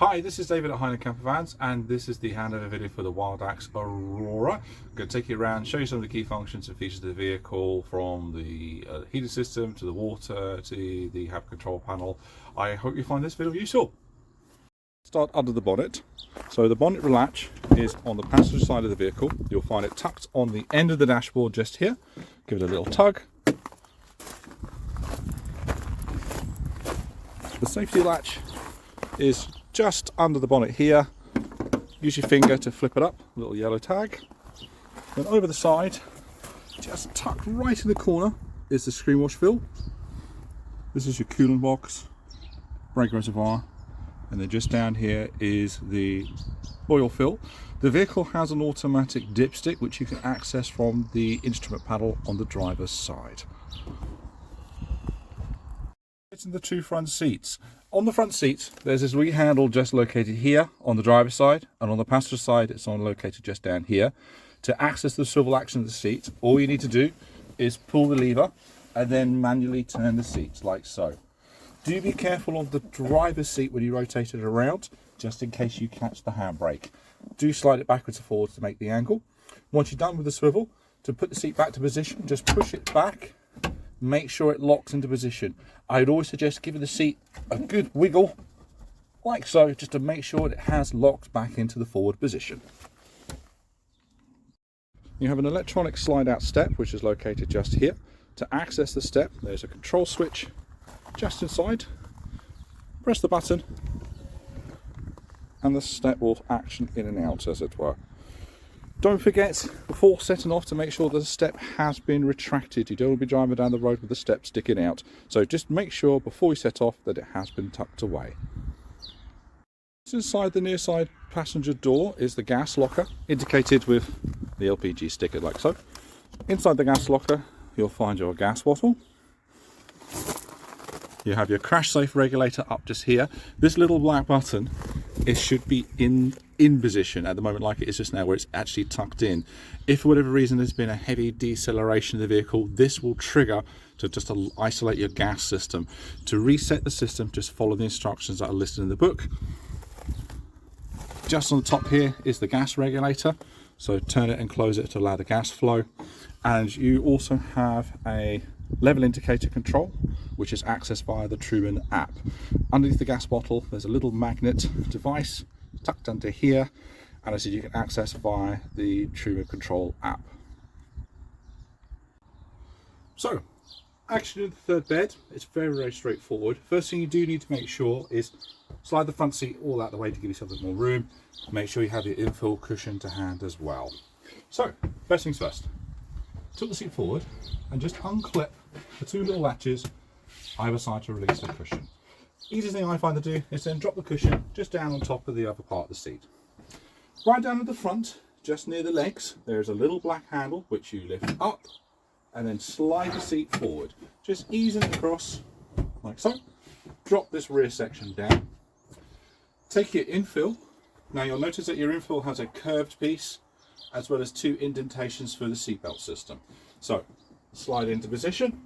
Hi, this is David at Handover Camper Vans, and this is the handover video for the WildAx Aurora. I'm going to take you around, show you some of the key functions and features of the vehicle, from the heating system to the water to the HAB control panel. I hope you find this video useful. Start under the bonnet. So the bonnet latch is on the passenger side of the vehicle. You'll find it tucked on the end of the dashboard just here. Give it a little tug. The safety latch is just under the bonnet here. Use your finger to flip it up, a little yellow tag. Then over the side, just tucked right in the corner, is the screen wash fill. This is your coolant box, brake reservoir, and then just down here is the oil fill. The vehicle has an automatic dipstick which you can access from the instrument panel on the driver's side. It's in the two front seats. On the front seats, there's this wee handle just located here on the driver's side, and on the passenger side, it's located just down here. To access the swivel action of the seat, all you need to do is pull the lever and then manually turn the seats like so. Do be careful of the driver's seat when you rotate it around, just in case you catch the handbrake. Do slide it backwards and forwards to make the angle. Once you're done with the swivel, to put the seat back to position, just push it back. Make sure it locks into position. I'd always suggest giving the seat a good wiggle, like so, just to make sure it has locked back into the forward position. You have an electronic slide out step, which is located just here. To access the step, there's a control switch just inside. Press the button and the step will action in and out, as it were. Don't forget, before setting off, to make sure that the step has been retracted. You don't want to be driving down the road with the step sticking out. So just make sure before you set off that it has been tucked away. Inside the near side passenger door is the gas locker, indicated with the LPG sticker like so. Inside the gas locker, you'll find your gas bottle. You have your crash safe regulator up just here. This little black button, it should be in position at the moment, like it is just now, where it's actually tucked in. If for whatever reason there's been a heavy deceleration of the vehicle, this will trigger to just isolate your gas system. To reset the system, just follow the instructions that are listed in the book. Just on the top here is the gas regulator, so turn it and close it to allow the gas flow. And you also have a level indicator control, which is accessed via the Truman app. Underneath the gas bottle, there's a little magnet device tucked under here, and as I said, you can access via the Truman control app. So, action in the third bed, it's very straightforward. First thing you do need to make sure is slide the front seat all out the way to give yourself a bit more room. Make sure you have your infill cushion to hand as well. So, first things first, tilt the seat forward and just unclip the two little latches either side to release the cushion. Easiest thing I find to do is then drop the cushion just down on top of the other part of the seat. Right down at the front, just near the legs, there's a little black handle which you lift up and then slide the seat forward. Just easing it across like so. Drop this rear section down. Take your infill. Now you'll notice that your infill has a curved piece as well as two indentations for the seatbelt system. So slide into position.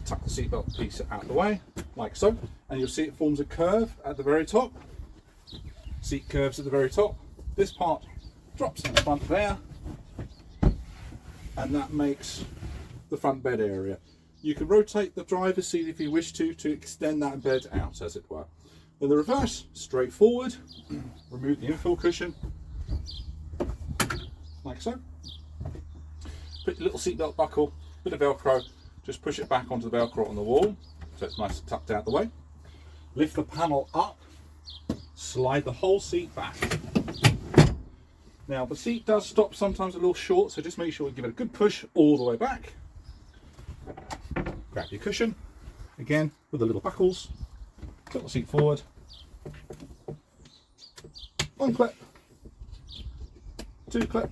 Tuck the seatbelt piece out of the way, like so, and you'll see it forms a curve at the very top. Seat curves at the very top. This part drops in the front there, and that makes the front bed area. You can rotate the driver's seat if you wish to extend that bed out, as it were. In the reverse, straightforward, remove the infill cushion, like so. Put your little seatbelt buckle, bit of Velcro, just push it back onto the Velcro on the wall, so it's nice and tucked out the way. Lift the panel up, slide the whole seat back. Now the seat does stop sometimes a little short, so just make sure you give it a good push all the way back. Grab your cushion, again with the little buckles, tilt the seat forward, one clip, two clip,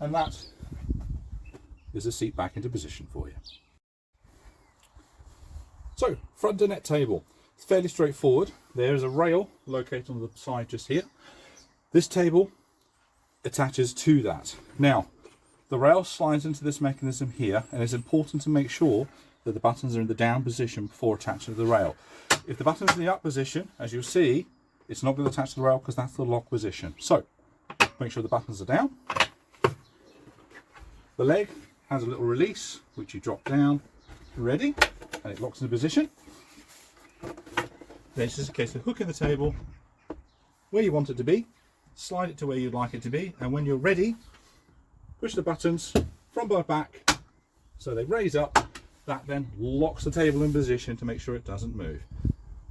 and that is the seat back into position for you. So, front dinette table. It's fairly straightforward. There is a rail located on the side just here. This table attaches to that. Now, the rail slides into this mechanism here, and it's important to make sure that the buttons are in the down position before attaching to the rail. If the button's in the up position, as you'll see, it's not going to attach to the rail because that's the lock position. So make sure the buttons are down. The leg has a little release which you drop down, ready, and it locks into position. Then it's just a case of hooking the table where you want it to be, slide it to where you'd like it to be, and when you're ready, push the buttons from by back so they raise up. That then locks the table in position to make sure it doesn't move.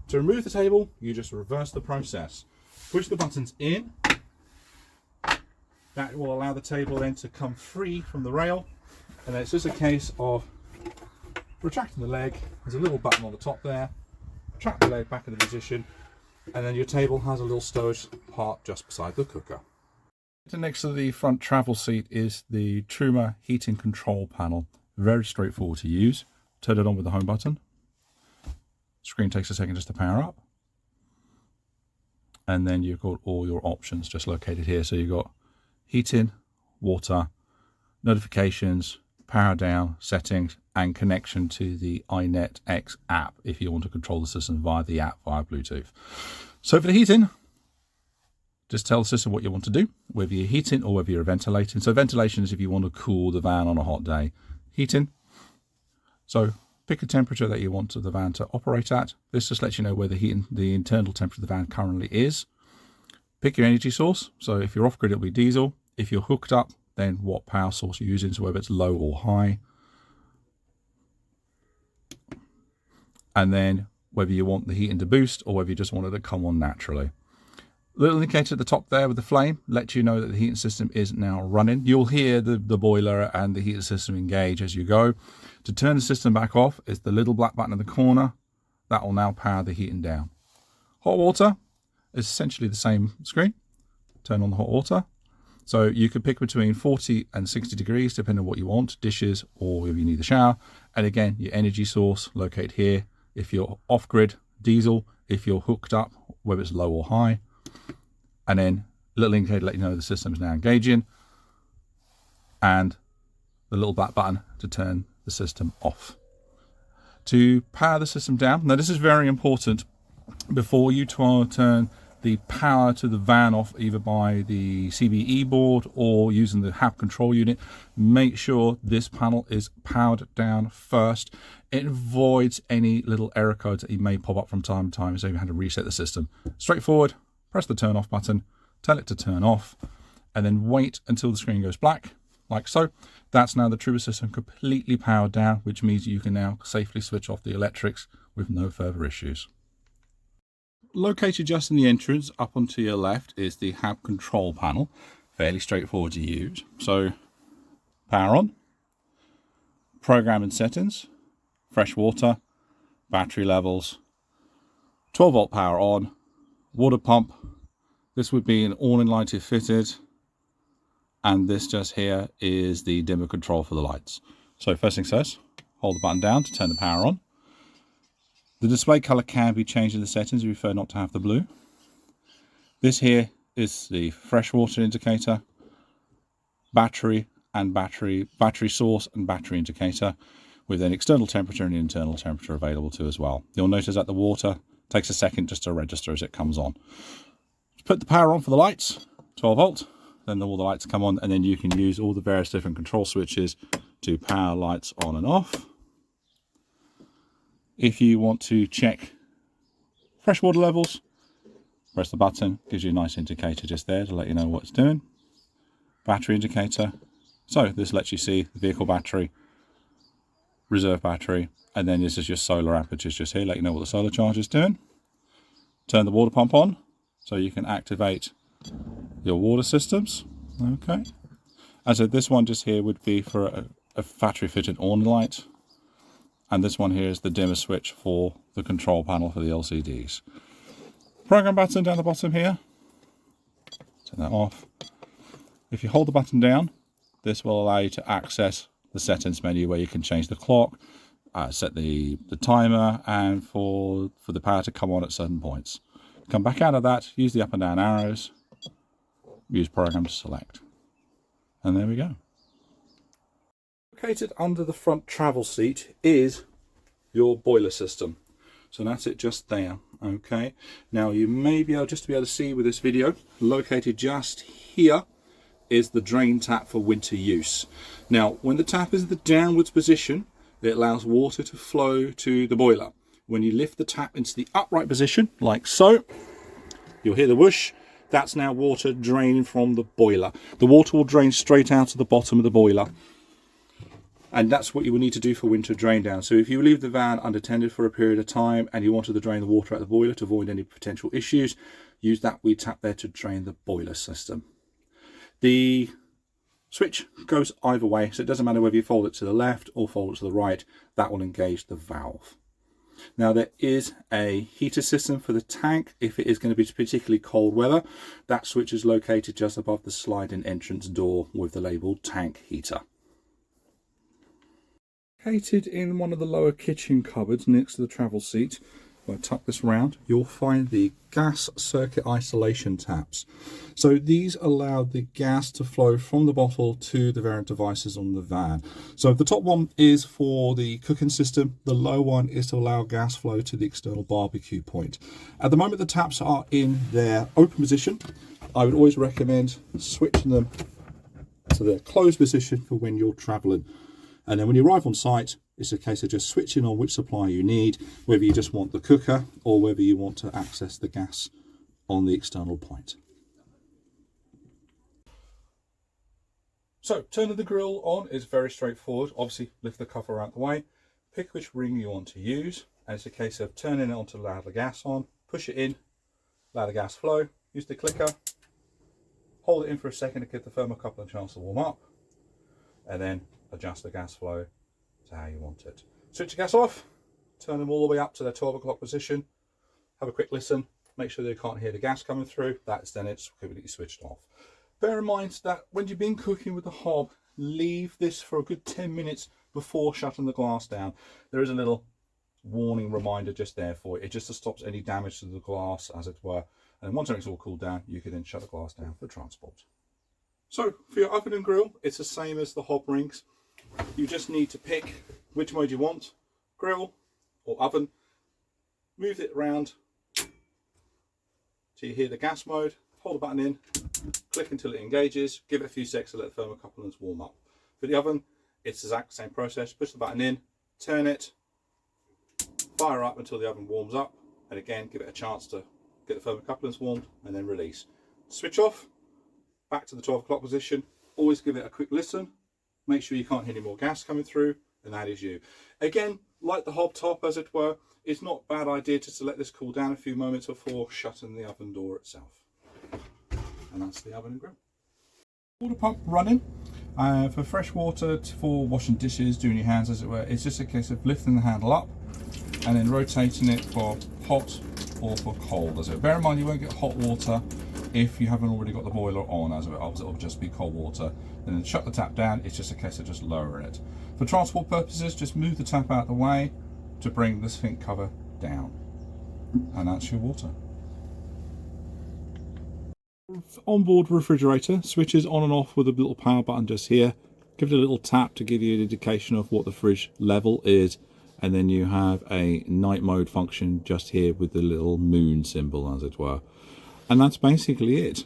To remove the table, you just reverse the process. Push the buttons in. That will allow the table then to come free from the rail, and then it's just a case of retracting the leg. There's a little button on the top there. Retract the leg back into position, and then your table has a little stowage part just beside the cooker. Next to the front travel seat is the Truma heating control panel. Very straightforward to use. Turn it on with the home button. Screen takes a second just to power up. And then you've got all your options just located here. So you've got heating, water, notifications, power down, settings, and connection to the iNetX app if you want to control the system via the app via Bluetooth. So for the heating, just tell the system what you want to do, whether you're heating or whether you're ventilating. So ventilation is if you want to cool the van on a hot day. Heating, so pick a temperature that you want the van to operate at. This just lets you know where the internal temperature of the van currently is. Pick your energy source. So if you're off grid, it'll be diesel. If you're hooked up, then what power source you're using, so whether it's low or high. And then whether you want the heating to boost or whether you just want it to come on naturally. Little indicator at the top there with the flame lets you know that the heating system is now running. You'll hear the boiler and the heating system engage as you go. To turn the system back off is the little black button in the corner. That will now power the heating down. Hot water is essentially the same screen. Turn on the hot water. So you could pick between 40 and 60 degrees depending on what you want, dishes or if you need a shower. And again, your energy source located here. If you're off grid, diesel. If you're hooked up, whether it's low or high. And then a little indicator to let you know the system is now engaging, and the little black button to turn the system off. To power the system down, now this is very important before you turn the power to the van off either by the CBE board or using the HAP control unit. Make sure this panel is powered down first. It avoids any little error codes that you may pop up from time to time, so you have to reset the system. Straightforward. Press the turn off button, tell it to turn off, and then wait until the screen goes black, like so. That's now the Truma system completely powered down, which means you can now safely switch off the electrics with no further issues. Located just in the entrance, up onto your left, is the HAB control panel. Fairly straightforward to use. So, power on, program and settings, fresh water, battery levels, 12 volt power on, water pump. This would be an all-in light if fitted, and this just here is the dimmer control for the lights. So first thing first, hold the button down to turn the power on. The display color can be changed in the settings if you prefer not to have the blue. This here is the fresh water indicator, battery source and battery indicator, with an external temperature and internal temperature available too as well. You'll notice that the water takes a second just to register as it comes on. Put the power on for the lights, 12 volt, then all the lights come on, and then you can use all the various different control switches to power lights on and off. If you want to check freshwater levels, press the button, gives you a nice indicator just there to let you know what it's doing. Battery indicator, so this lets you see the vehicle battery, reserve battery, and then this is your solar apertures just here, let you know what the solar charge is doing. Turn the water pump on, so you can activate your water systems. Okay. As I said, this one just here would be for a factory fitted on light. And this one here is the dimmer switch for the control panel for the LCDs. Program button down the bottom here. Turn that off. If you hold the button down, this will allow you to access the settings menu where you can change the clock, set the timer, and for the power to come on at certain points. Come back out of that, use the up and down arrows, use program to select. And there we go. Located under the front travel seat is your boiler system. So that's it just there. Okay, now you may be able to be able to see with this video, located just here is the drain tap for winter use. Now when the tap is in the downwards position, it allows water to flow to the boiler. When you lift the tap into the upright position, like so, you'll hear the whoosh. That's now water draining from the boiler. The water will drain straight out to the bottom of the boiler. And that's what you will need to do for winter drain down. So if you leave the van unattended for a period of time and you wanted to drain the water out of the boiler to avoid any potential issues, use that wee tap there to drain the boiler system. The switch goes either way, so it doesn't matter whether you fold it to the left or fold it to the right, that will engage the valve. Now there is a heater system for the tank if it is going to be particularly cold weather. That switch is located just above the sliding entrance door with the label tank heater. Located in one of the lower kitchen cupboards next to the travel seat, if I tuck this round, you'll find the gas circuit isolation taps. So these allow the gas to flow from the bottle to the variant devices on the van. So the top one is for the cooking system, the low one is to allow gas flow to the external barbecue point. At the moment the taps are in their open position. I would always recommend switching them to their closed position for when you're traveling. And then when you arrive on site, it's a case of just switching on which supply you need, whether you just want the cooker or whether you want to access the gas on the external point. So turning the grill on is very straightforward. Obviously lift the cover out the way, pick which ring you want to use, and it's a case of turning it on to allow the gas on, push it in, allow the gas flow, use the clicker, hold it in for a second to give the thermocouple a chance to warm up, and then adjust the gas flow to how you want it. Switch the gas off, turn them all the way up to their 12 o'clock position, have a quick listen, make sure they can't hear the gas coming through. That's then it's completely switched off. Bear in mind that when you've been cooking with the hob, leave this for a good 10 minutes before shutting the glass down. There is a little warning reminder just there for you. It just stops any damage to the glass, as it were. And once everything's all cooled down, you can then shut the glass down for transport. So for your oven and grill, it's the same as the hob rings. You just need to pick which mode you want, grill or oven, move it around till you hear the gas mode, hold the button in, click until it engages, give it a few seconds to let the thermocouples warm up. For the oven, it's the exact same process, push the button in, turn it, fire up until the oven warms up, and again give it a chance to get the thermocouples warmed and then release. Switch off, back to the 12 o'clock position, always give it a quick listen. Make sure you can't hear any more gas coming through, and that is you. Again, like the hob top, as it were, it's not a bad idea just to let this cool down a few moments before shutting the oven door itself. And that's the oven and grill. Water pump running. For fresh water, for washing dishes, doing your hands, as it were, it's just a case of lifting the handle up and then rotating it for hot or for cold. As it were. Bear in mind, you won't get hot water if you haven't already got the boiler on, as it will just be cold water. And then shut the tap down, it's just a case of just lowering it. For transport purposes, just move the tap out of the way to bring the sink cover down. And that's your water. Onboard refrigerator switches on and off with a little power button just here. Give it a little tap to give you an indication of what the fridge level is. And then you have a night mode function just here with the little moon symbol, as it were. And that's basically it.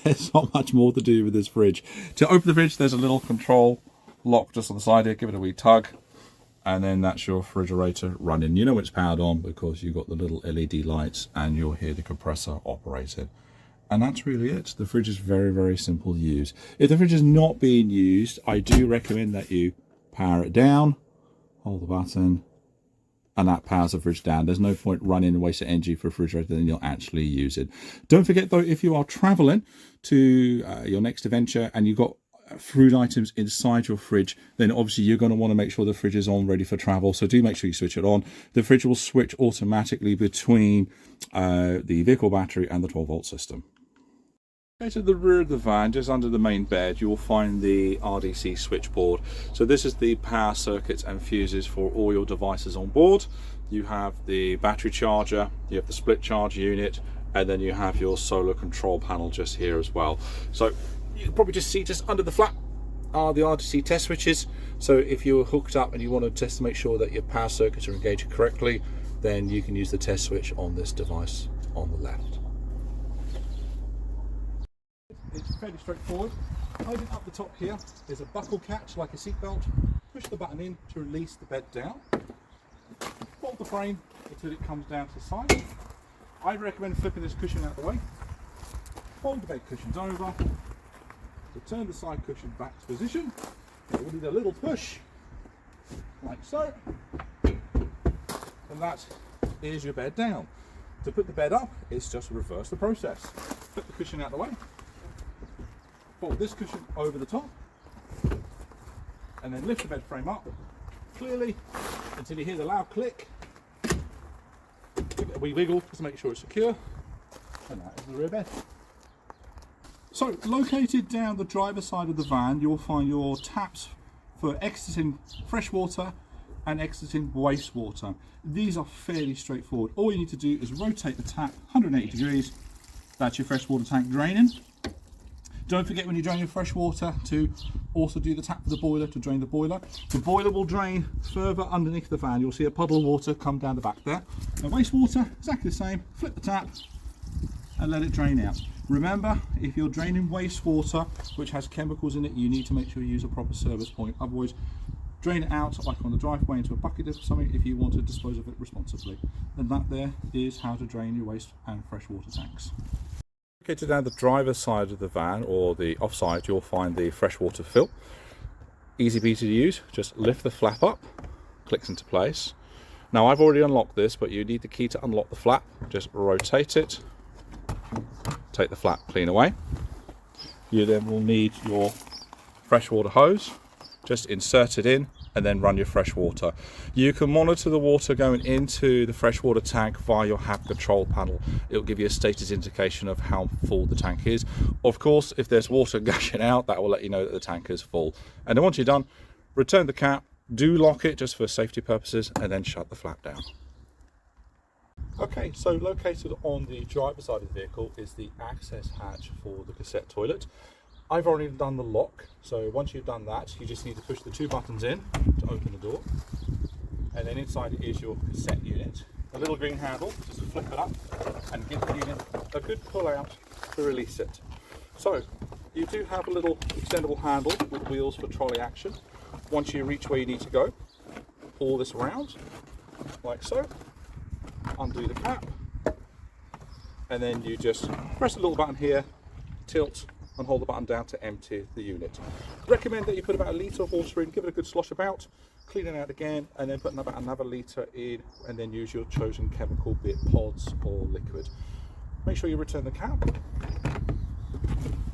There's not much more to do with this fridge. To open the fridge, there's a little control lock just on the side here. Give it a wee tug, and then that's your refrigerator running. You know it's powered on because you've got the little LED lights, and you'll hear the compressor operating. And that's really it. The fridge is very, very simple to use. If the fridge is not being used, I do recommend that you power it down, hold the button, and that powers the fridge down. There's no point running and wasting energy for a refrigerator, then you'll actually use it. Don't forget though, if you are traveling to your next adventure and you've got food items inside your fridge, then obviously you're going to want to make sure the fridge is on, ready for travel. So do make sure you switch it on. The fridge will switch automatically between the vehicle battery and the 12-volt system. To the rear of the van, just under the main bed, you will find the RDC switchboard. So this is the power circuits and fuses for all your devices on board. You have the battery charger, you have the split charge unit, and then you have your solar control panel just here as well. So you can probably just see just under the flap, are the RDC test switches. So if you're hooked up and you want to test to make sure that your power circuits are engaged correctly, then you can use the test switch on this device on the left. It's fairly straightforward. Hiding up the top here is a buckle catch like a seatbelt. Push the button in to release the bed down. Fold the frame until it comes down to the side. I recommend flipping this cushion out of the way. Fold the bed cushions over. Return the side cushion back to position. It will need a little push, like so. And that is your bed down. To put the bed up, it's just reverse the process. Put the cushion out of the way. Fold this cushion over the top. And then lift the bed frame up clearly until you hear the loud click. Give it a wee wiggle just to make sure it's secure. And that is the rear bed. So, located down the driver's side of the van, you'll find your taps for exiting fresh water and exiting wastewater. These are fairly straightforward. All you need to do is rotate the tap 180 degrees. That's your freshwater tank draining. Don't forget when you drain your fresh water to also do the tap for the boiler to drain the boiler. The boiler will drain further underneath the van. You'll see a puddle of water come down the back there. And wastewater, exactly the same. Flip the tap and let it drain out. Remember, if you're draining wastewater which has chemicals in it, you need to make sure you use a proper service point. Otherwise, drain it out like on the driveway into a bucket or something if you want to dispose of it responsibly. And that there is how to drain your waste and freshwater tanks. Located down the driver's side of the van, or the offside, you'll find the freshwater fill. Easy peasy to use. Just lift the flap up, clicks into place. Now I've already unlocked this, but you need the key to unlock the flap. Just rotate it, take the flap clean away. You then will need your freshwater hose. Just insert it in and then run your fresh water. You can monitor the water going into the freshwater tank via your HAB control panel. It'll give you a status indication of how full the tank is. Of course, if there's water gushing out, that will let you know that the tank is full. And then once you're done, return the cap, do lock it just for safety purposes, and then shut the flap down. Okay, so located on the driver's side of the vehicle is the access hatch for the cassette toilet. I've already done the lock, so once you've done that, you just need to push the two buttons in to open the door. And then inside is your cassette unit. A little green handle, just flip it up and give the unit a good pull out to release it. So, you do have a little extendable handle with wheels for trolley action. Once you reach where you need to go, pull this around, like so, undo the cap, and then you just press the little button here, tilt, and hold the button down to empty the unit. Recommend that you put about a litre of water in, give it a good slosh about, clean it out again, and then put about another litre in, and then use your chosen chemical, be it pods or liquid. Make sure you return the cap,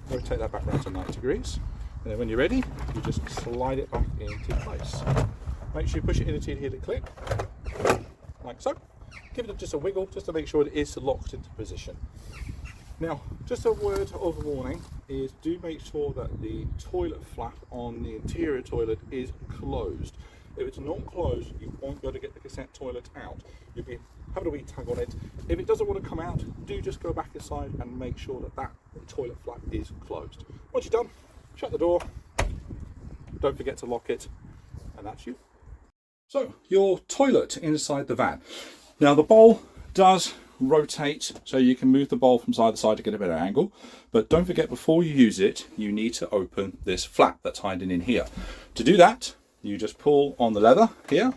rotate that back around to 90 degrees, and then when you're ready, you just slide it back into place. Make sure you push it in until you hear it click, like so. Give it just a wiggle, just to make sure it is locked into position. Now, just a word of warning is do make sure that the toilet flap on the interior toilet is closed. If it's not closed, you won't be able to get the cassette toilet out. You'll be having a wee tug on it. If it doesn't want to come out, do just go back inside and make sure that that toilet flap is closed. Once you're done, shut the door. Don't forget to lock it, and that's you. So, your toilet inside the van. Now, the bowl does rotate, so you can move the bowl from side to side to get a better angle, but don't forget, before you use it, you need to open this flap that's hiding in here. To do that, you just pull on the leather here.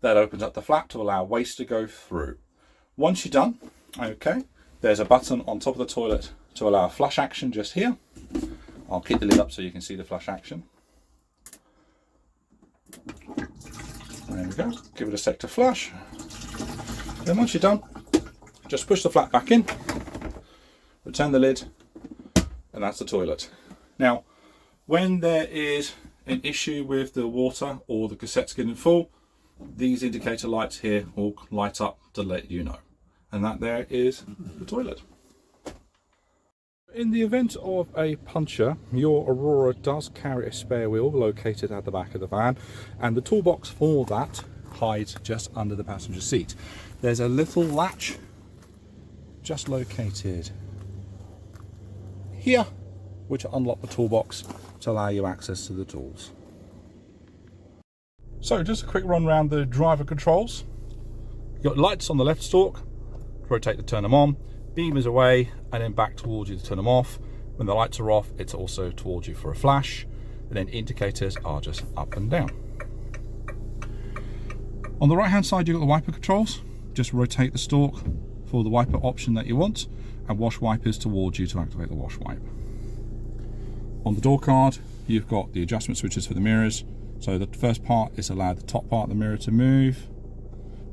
That opens up the flap to allow waste to go through. Once you're done, okay, there's a button on top of the toilet to allow flush action just here. I'll keep the lid up so you can see the flush action. There we go, give it a sec to flush. Then once you're done, just push the flap back in, return the lid, and that's the toilet. Now, when there is an issue with the water or the cassette's getting full, these indicator lights here will light up to let you know. And that there is the toilet. In the event of a puncture, your Aurora does carry a spare wheel located at the back of the van, and the toolbox for that hides just under the passenger seat. There's a little latch just located here which will unlock the toolbox to allow you access to the tools. So just a quick run around the driver controls. You've got lights on the left stalk, rotate to turn them on, beam is away and then back towards you to turn them off. When the lights are off, it's also towards you for a flash, and then indicators are just up and down. On the right hand side, you've got the wiper controls. Just rotate the stalk for the wiper option that you want, and wash wipers towards you to activate the wash wipe. On the door card, you've got the adjustment switches for the mirrors. So the first part is allow the top part of the mirror to move,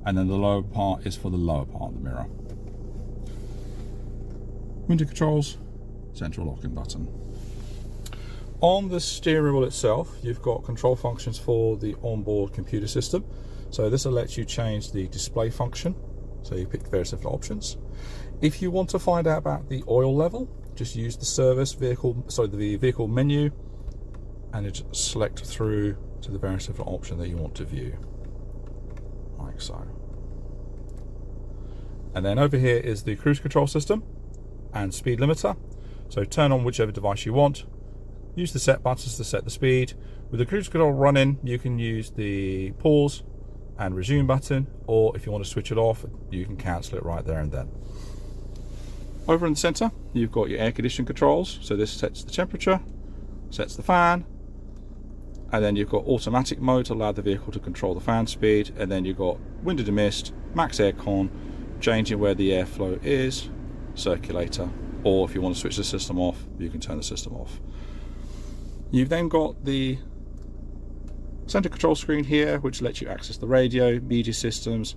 and then the lower part is for the lower part of the mirror. Window controls, central locking button. On the steering wheel itself, you've got control functions for the onboard computer system. So this will let you change the display function. So you pick various different options. If you want to find out about the oil level, just use the vehicle menu, and it select through to the various different options that you want to view, like so. And then over here is the cruise control system and speed limiter. So turn on whichever device you want. Use the set buttons to set the speed. With the cruise control running, you can use the pause and resume button, or if you want to switch it off, you can cancel it right there and then. Over in the center, you've got your air conditioning controls. So this sets the temperature, sets the fan, and then you've got automatic mode to allow the vehicle to control the fan speed, and then you've got window to mist, max aircon, changing where the airflow is, circulator, or if you want to switch the system off, you can turn the system off. You've then got the center control screen here, which lets you access the radio, media systems,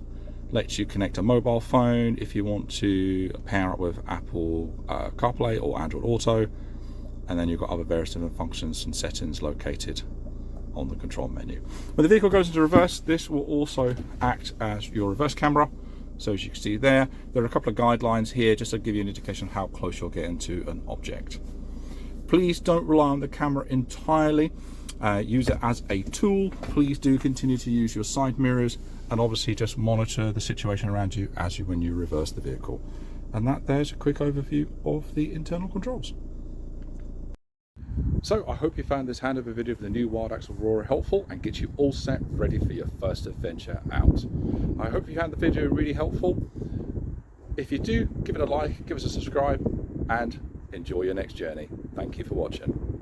lets you connect a mobile phone if you want to pair up with Apple CarPlay or Android Auto, and then you've got other various different functions and settings located on the control menu. When the vehicle goes into reverse, this will also act as your reverse camera. So as you can see there are a couple of guidelines here just to give you an indication of how close you're getting to an object. Please don't rely on the camera entirely. Use it as a tool. Please do continue to use your side mirrors, and obviously just monitor the situation around you when you reverse the vehicle. And there's a quick overview of the internal controls. So I hope you found this handover video of the new WildAx Aurora helpful and gets you all set ready for your first adventure out. I hope you found the video really helpful. If you do, give it a like, give us a subscribe, and enjoy your next journey. Thank you for watching.